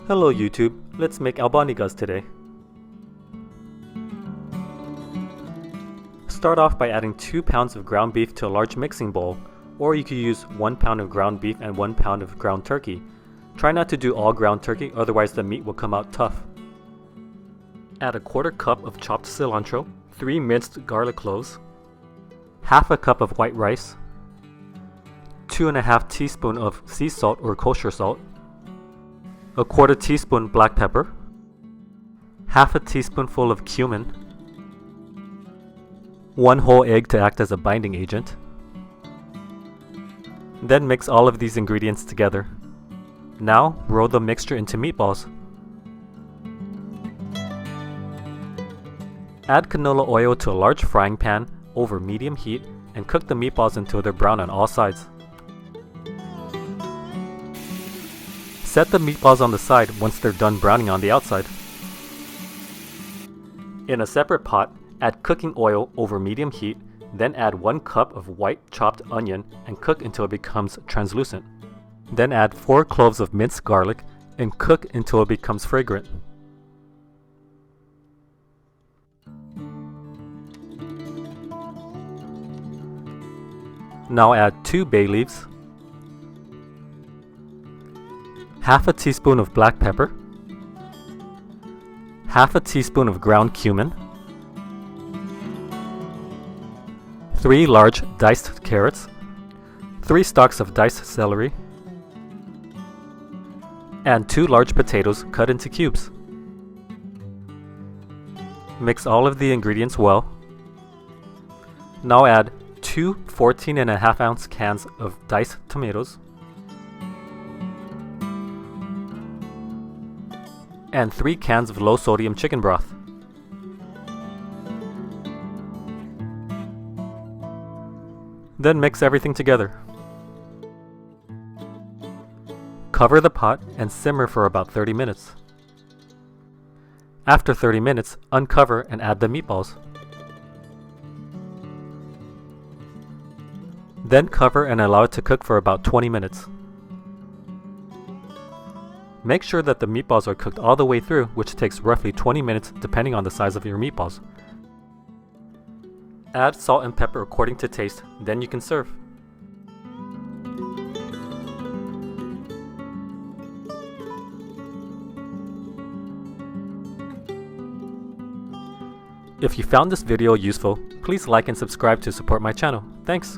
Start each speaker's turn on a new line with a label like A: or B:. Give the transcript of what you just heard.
A: Hello YouTube, let's make albondigas today. Start off by adding 2 pounds of ground beef to a large mixing bowl, or you could use 1 pound of ground beef and 1 pound of ground turkey. Try not to do all ground turkey, otherwise the meat will come out tough. Add a 1/4 cup of chopped cilantro, 3 minced garlic cloves, half a cup of white rice, 2½ teaspoon of sea salt or kosher salt, a 1/4 teaspoon black pepper, half a teaspoonful of cumin, 1 whole egg to act as a binding agent. Then mix all of these ingredients together. Now roll the mixture into meatballs. Add canola oil to a large frying pan over medium heat and cook the meatballs until they're brown on all sides. Set the meatballs on the side once they're done browning on the outside. In a separate pot, add cooking oil over medium heat, then add 1 cup of white chopped onion and cook until it becomes translucent. Then add 4 cloves of minced garlic and cook until it becomes fragrant. Now add 2 bay leaves, half a teaspoon of black pepper, half a teaspoon of ground cumin, 3 large diced carrots, 3 stalks of diced celery, and 2 large potatoes cut into cubes. Mix all of the ingredients well. Now add 2 14½ ounce cans of diced tomatoes and 3 cans of low sodium chicken broth. Then mix everything together. Cover the pot and simmer for about 30 minutes. After 30 minutes, uncover and add the meatballs. Then cover and allow it to cook for about 20 minutes. Make sure that the meatballs are cooked all the way through, which takes roughly 20 minutes depending on the size of your meatballs. Add salt and pepper according to taste, then you can serve. If you found this video useful, please like and subscribe to support my channel. Thanks!